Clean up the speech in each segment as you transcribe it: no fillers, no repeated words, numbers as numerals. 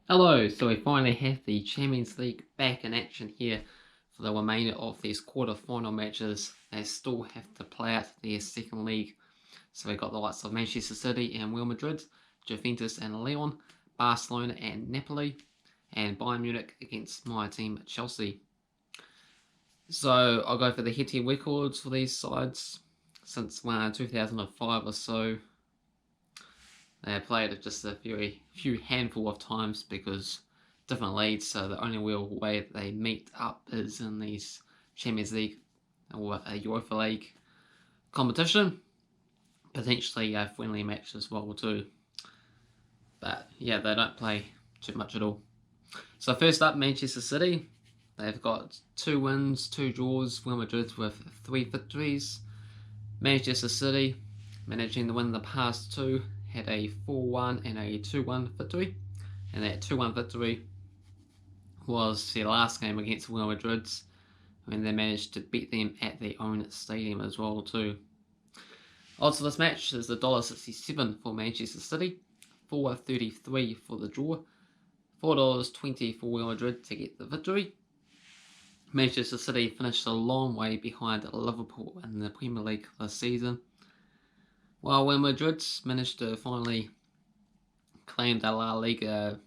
Hello, so we finally have the Champions League back in action here for the remainder of these quarter-final matches. They still have to play out their second leg. So we got the likes of Manchester City and Real Madrid, Juventus and Lyon, Barcelona and Napoli, and Bayern Munich against my team Chelsea. So I'll go for the head-to-head records for these sides. Since 2005 or so, they played just a few handful of times because different leagues, so the only real way they meet up is in these Champions League or a Europa League competition. Potentially a friendly match as well too. But yeah, they don't play too much at all. So first up, Manchester City. They've got 2 wins, 2 draws, Real Madrid with 3 victories. Manchester City, managing to win the past 2, had a 4-1 and a 2-1 victory. And that 2-1 victory was their last game against Real Madrid, when they managed to beat them at their own stadium as well too. Odds for this match is $1.67 for Manchester City, $4.33 for the draw, $4.20 for Real Madrid to get the victory. Manchester City finished a long way behind Liverpool in the Premier League this season, while Real Madrid managed to finally claim the La Liga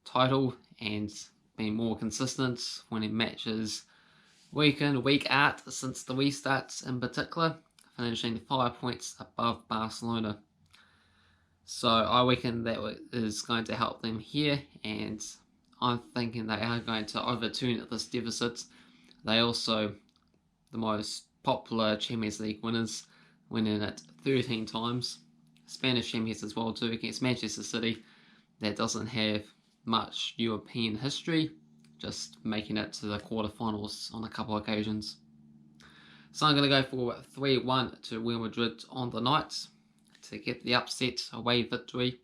title and been more consistent, winning matches week in, week out since the restarts in particular, finishing 5 points above Barcelona. So I reckon that is going to help them here, and I'm thinking they are going to overturn this deficit. They also the most popular Champions League winners, winning it 13 times. Spanish champions as well too, against Manchester City that doesn't have much European history, just making it to the quarterfinals on a couple of occasions. So I'm going to go for 3-1 to Real Madrid on the night to get the upset away victory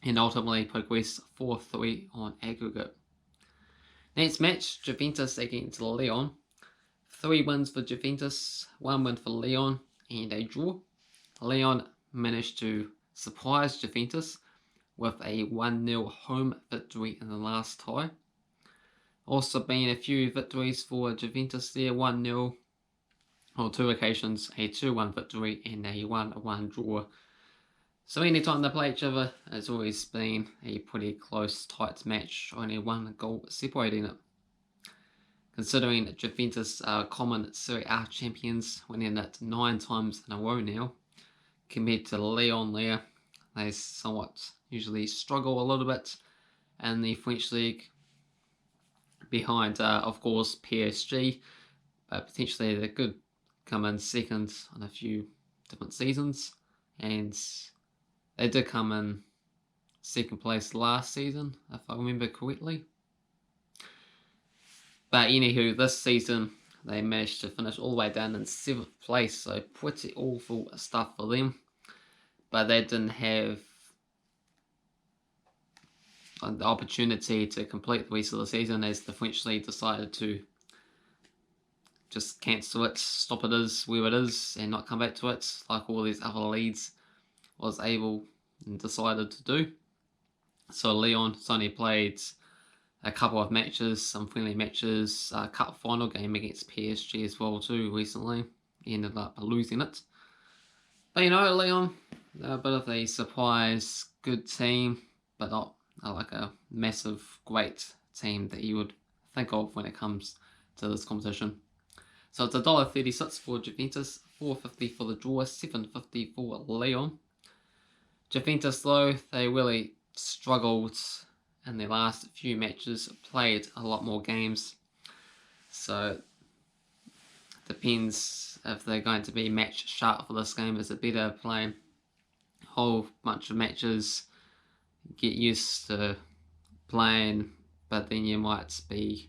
and ultimately progress 4-3 on aggregate. Next match, Juventus against Lyon. 3 wins for Juventus, 1 win for Lyon, and a draw. Lyon managed to surprise Juventus with a 1-0 home victory in the last tie. Also been a few victories for Juventus there, 1-0 on 2 occasions, a 2-1 victory and a 1-1 draw. So anytime they play each other, it's always been a pretty close, tight match, only 1 goal separating it. Considering Juventus are common Serie A champions, winning it 9 times in a row now, compared to Lyon there, they somewhat usually struggle a little bit in the French league, behind, of course, PSG, but potentially they could come in second on a few different seasons, and they did come in second place last season, if I remember correctly. But anywho, this season they managed to finish all the way down in 7th place, so pretty awful stuff for them. But they didn't have the opportunity to complete the rest of the season, as the French league decided to just cancel it, stop it as where it is, and not come back to it like all these other leagues was able and decided to do. So Lyon's only played a couple of matches, some friendly matches, a cup final game against PSG as well too recently. He ended up losing it. But Lyon, they're a bit of a surprise good team, but not like a massive, great team that you would think of when it comes to this competition. So it's $1.36 for Juventus, $4.50 for the draw, $7.50 for Lyon. Juventus, though, they really struggled in their last few matches, played a lot more games. So it depends if they're going to be match sharp for this game. Is it better playing a whole bunch of matches, get used to playing, but then you might be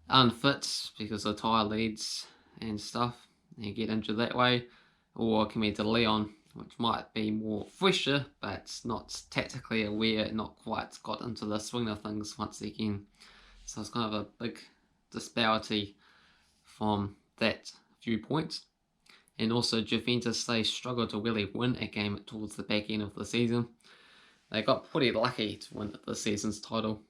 unfit because of tire leads and stuff, and you get injured that way, or compared to Lyon, which might be more fresher, but not tactically aware, not quite got into the swing of things once again. So it's kind of a big disparity from that viewpoint. And also Juventus, they struggled to really win a game towards the back end of the season. They got pretty lucky to win the season's title.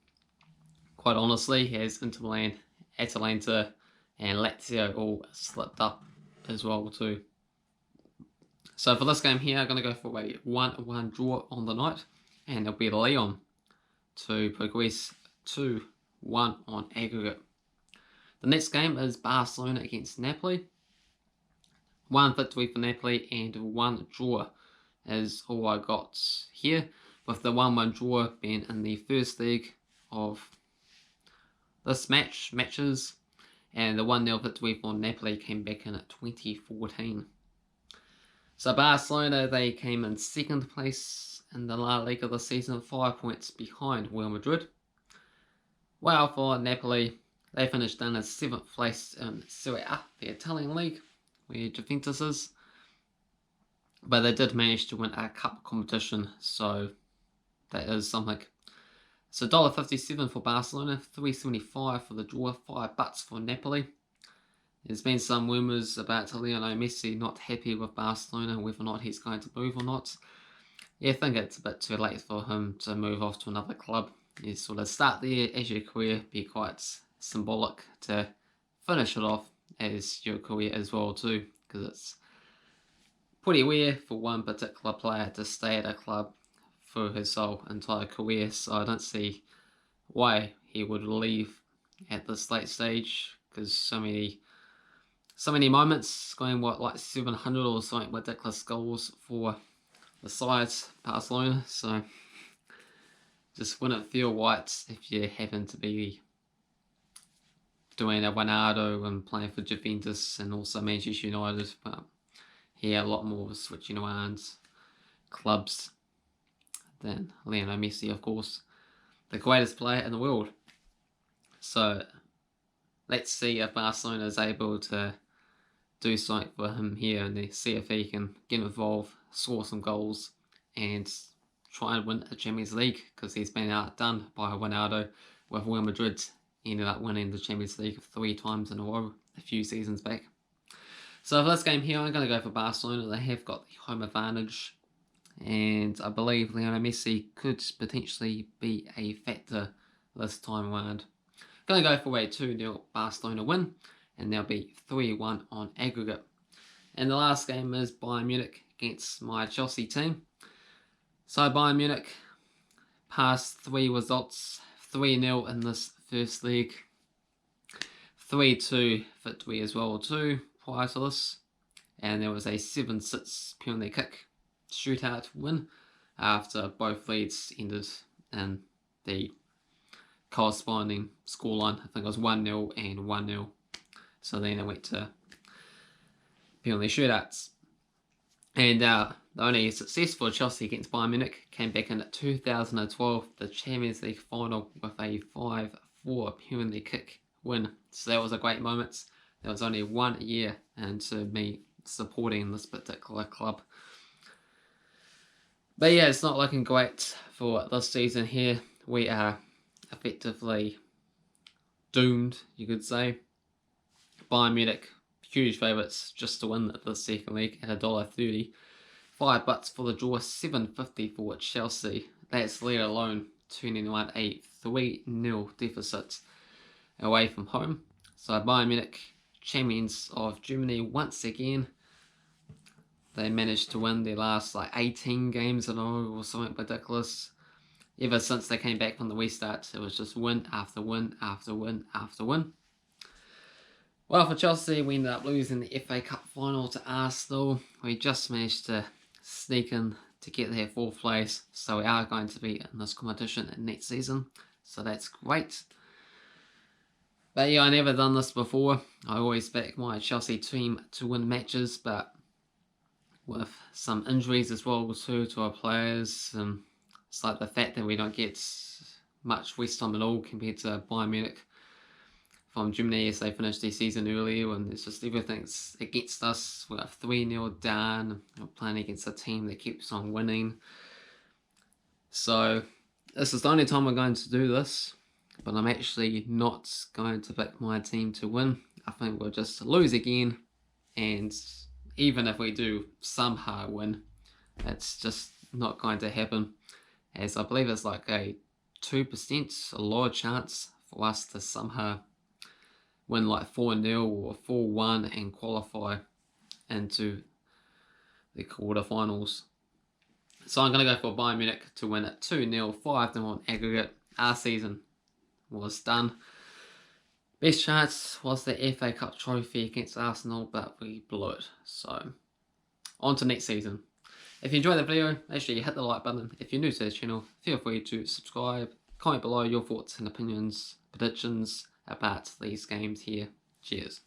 Quite honestly, as Inter Milan, Atalanta, and Lazio all slipped up as well too. So for this game here, I'm going to go for a 1-1 draw on the night, and it'll be Lyon to progress 2-1 on aggregate. The next game is Barcelona against Napoli. 1 victory for Napoli and 1 draw is all I got here, with the 1-1 draw being in the first leg of this matches, and the 1-0 victory for Napoli came back in at 2014. So Barcelona, they came in second place in the La Liga this season, 5 points behind Real Madrid. While for Napoli, they finished in 7th place in Serie A, the Italian league, where Juventus is. But they did manage to win a cup competition, so that is something. So $1.57 for Barcelona, $3.75 for the draw, $5 for Napoli. There's been some rumours about Lionel Messi not happy with Barcelona, whether or not he's going to move or not. Yeah, I think it's a bit too late for him to move off to another club. You sort of start there as your career, be quite symbolic to finish it off as your career as well too, because it's pretty rare for one particular player to stay at a club for his whole entire career, so I don't see why he would leave at this late stage, because so many moments, going like 700 or something ridiculous goals for the sides, Barcelona, so just wouldn't feel right if you happen to be doing a Ronaldo and playing for Juventus and also Manchester United, but he had a lot more switching around clubs than Lionel Messi, of course, the greatest player in the world. So let's see if Barcelona is able to do something for him here and see if he can get involved, score some goals, and try and win a Champions League, because he's been outdone by Ronaldo with Real Madrid. He ended up winning the Champions League 3 times in a row a few seasons back. So for this game here, I'm going to go for Barcelona. They have got the home advantage, and I believe Lionel Messi could potentially be a factor this time around. I'm going to go for a 2-0 Barcelona win, and there'll be 3-1 on aggregate. And the last game is Bayern Munich against my Chelsea team. So Bayern Munich past 3 results, 3-0 in this first leg, 3-2 victory as well too prior to this, and there was a 7-6 penalty kick shootout win after both leads ended in the corresponding scoreline. I think it was 1-0 and 1-0. So then it went to penalty shootouts. And the only success for Chelsea against Bayern Munich came back in 2012, the Champions League final, with a 5-4 penalty kick win. So that was a great moment. There was only 1 year into me supporting this particular club. But yeah, it's not looking great for this season here. We are effectively doomed, you could say. Bayern Munich, huge favourites just to win the second leg at $1.30. $5 for the draw, $7.50 for Chelsea. That's let alone turning around a 3-0 deficit away from home. So Bayern Munich, champions of Germany once again. They managed to win their last 18 games in a row or something ridiculous. Ever since they came back from the restart, it was just win after win after win after win. Well, for Chelsea, we ended up losing the FA Cup final to Arsenal. We just managed to sneak in to get there 4th place, so we are going to be in this competition next season, so that's great. But yeah, I never done this before. I always back my Chelsea team to win matches, but with some injuries as well too to our players, and it's like the fact that we don't get much rest time at all compared to Bayern Munich from Germany as they finished their season earlier, and it's just everything's against us. We're 3-0 down. We're playing against a team that keeps on winning. So this is the only time we're going to do this, but I'm actually not going to pick my team to win. I think we'll just lose again, and even if we do somehow win, it's just not going to happen. as I believe it's like a 2%, a lower chance for us to somehow win like 4-0 or 4-1 and qualify into the quarterfinals. So I'm going to go for Bayern Munich to win it 2-0, 5-0 on aggregate. Our season was done. Best chance was the FA Cup trophy against Arsenal, but we blew it. So, on to next season. If you enjoyed the video, make sure you hit the like button. If you're new to the channel, feel free to subscribe. Comment below your thoughts and opinions, predictions about these games here. Cheers.